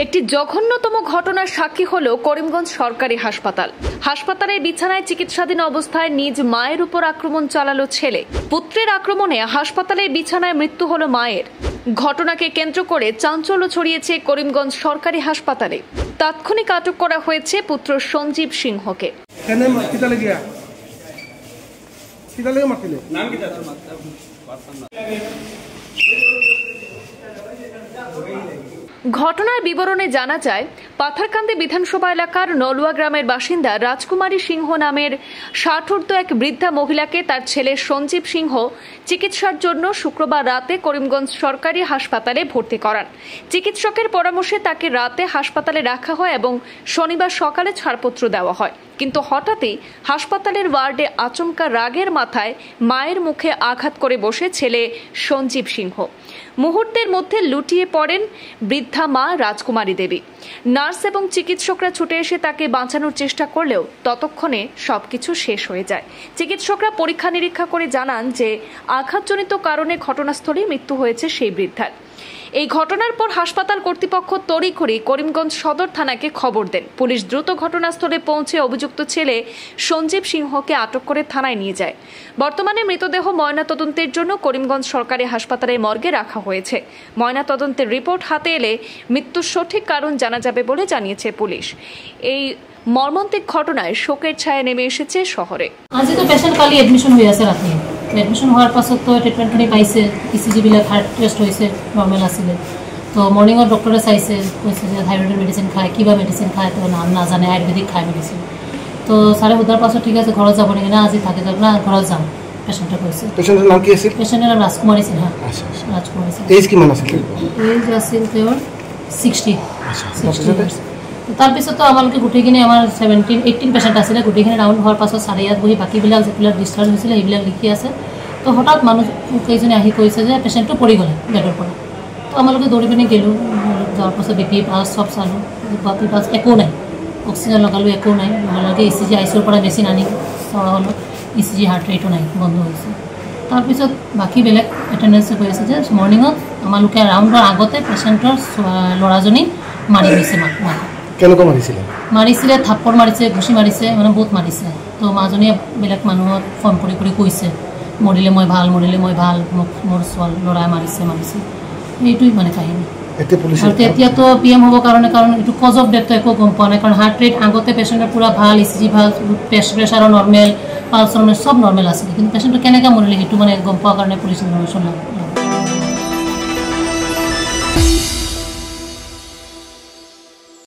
একটি জঘন্যতম ঘটনার সাক্ষী হল করিমগঞ্জ সরকারি হাসপাতাল। হাসপাতালের বিছানায় চিকিৎসাধীন অবস্থায় নিজ মায়ের উপর আক্রমণ চালালো ছেলে। পুত্রের আক্রমণে হাসপাতালের বিছানায় মৃত্যু হল মায়ের। ঘটনাকে কেন্দ্র করে চাঞ্চল্য ছড়িয়েছে করিমগঞ্জ সরকারি হাসপাতালে। তাৎক্ষণিক আটক করা হয়েছে পুত্র সঞ্জীব সিংহকে। ঘটনার বিবরণে জানা যায়, পাথারকান্দি বিধানসভা এলাকার নলুয়া গ্রামের বাসিন্দা রাজকুমারী সিংহ নামের 60 এক বৃদ্ধা মহিলাকে তার ছেলে সঞ্জীব সিংহ চিকিৎসার জন্য শুক্রবার রাতে করিমগঞ্জ সরকারি হাসপাতালে ভর্তি করান। চিকিৎসকের পরামর্শে তাকে রাতে হাসপাতালে রাখা হয় এবং শনিবার সকালে ছাড়পত্র দেওয়া হয়। কিন্তু হঠাৎই হাসপাতালের ওয়ার্ডে আচমকা রাগের মাথায় মায়ের মুখে আঘাত করে বসে ছেলে সঞ্জীব সিংহ। মুহূর্তের মধ্যে লুটিয়ে পড়েন বৃদ্ধা মা রাজকুমারী দেবী। নার্স এবং চিকিৎসকরা ছুটে এসে তাকে বাঁচানোর চেষ্টা করলেও ততক্ষণে সবকিছু শেষ হয়ে যায়। চিকিৎসকরা পরীক্ষা নিরীক্ষা করে জানান যে আঘাতজনিত কারণে ঘটনাস্থলেই মৃত্যু হয়েছে সেই বৃদ্ধার। এই ঘটনার পর হাসপাতাল কর্তৃপক্ষ তড়িঘড়ি করিমগঞ্জ সদর থানাকে খবর দেন। পুলিশ দ্রুত ঘটনাস্থলে পৌঁছে অভিযুক্ত ছেলে সঞ্জীব সিংহকে আটক করে থানায় নিয়ে যায়। বর্তমানে মৃতদেহ ময়নাতদন্তের জন্য করিমগঞ্জ সরকারি হাসপাতালের মর্গে রাখা হয়েছে। ময়নাতদন্তের রিপোর্ট হাতে এলে মৃত্যুর সঠিক কারণ জানা যাবে বলে জানিয়েছে পুলিশ। এই মর্মান্তিক ঘটনায় শোকের ছায়া নেমে এসেছে শহরে। আজি তো পেশেন্ট কালি এডমিশন হয়ে আছে রাতে। এডমিশন হওয়ার পাছত তো ট্রিটমেন্টখিনি পাইছে, ইসিজি বিলাক হার্ট টেস্ট হয়েছে, নর্মেল আছিলে। তো মর্নিংত ডক্টরে চাইছে, কৈছে যে থাইরয়েডের মেডিসিন খায়, কিবা মেডিসিন খায় তো নাম নাজানে, আয়ুর্বেদিক খায় মেডিসিন। তো স্যারে সোধার পাছত ঠিক আছে ঘৰত যাব নেকি, না আজি থাকে যাব না ঘৰত যাম পেশেন্টে কৈছে। পেশেন্টের নাম কি আছিল? পেশেন্টের নাম রাজকুমারী সিনহা। রাজকুমারী সিনহা। এজ কিমান আছিল? এজ আছিল তেওঁৰ 60। তাৰপিছত তো আমালোকে গোটেইখিনি আমাৰ 18 পেশেন্ট আছিলে। গোটেইখিনি ৰাউণ্ড হোৱাৰ পাছত ছাৰে ইয়াত বহি বাকীবিলাক যিবিলাক ডিছচাৰ্জ হৈছিলে সেইবিলাক লিখি আছে। তো হঠাৎ মানুহ কেইজনে আহি কৈছে যে পেশেন্টটো পৰি গ'লে বেডৰ পৰা। তো আমালোকে দৌৰি পিনি গ'লোঁ। যোৱাৰ পাছত BP পাছ চব চালোঁ, BP পাছ একো নাই, অক্সিজেন লগালোঁ একো নাই। আমালোকে ECG আইচিউৰ পৰা মেচিন আনি চোৱা হ'ল, ECG হাৰ্ট ৰেটো নাই, বন্ধ হৈছে। তাৰপিছত বাকী বেলেগ এটেণ্ডেঞ্চে কৈ আছে যে মৰ্ণিঙত আমালোকে ৰাউণ্ডৰ আগতে পেশেন্টৰ ল'ৰাজনী মাৰি গৈছে। কেনেকৈ মাৰিছিলে? থাপ্পৰ মাৰিছে, ঘুচি মাৰিছে, মানে বহুত মাৰিছে। তো মাজনীয়ে বেলেগ মানুহক ফোন কৰি কৰি কৈছে মৰিলে মই ভাল, মৰিলে মই ভাল, মোক মোৰ ল'ৰাই মাৰিছে। এইটোৱেই মানে কাহিনী। এতিয়াতো PM হ'ব কাৰণ এইটো কজ অফ ডেথটো একো গম পোৱা নাই, কাৰণ হাৰ্ট ৰেট আগতে পেশেণ্টৰ পুৰা ভাল, ECG ভাল, প্ৰেছাৰো নৰ্মেল, পালছ নৰ্মেল, চব নৰ্মেল আছিলে। কিন্তু পেশেণ্টটো কেনেকৈ মৰিলে সেইটো মানে গম পোৱাৰ কাৰণে পুলিচ ইনফৰমেশ্যন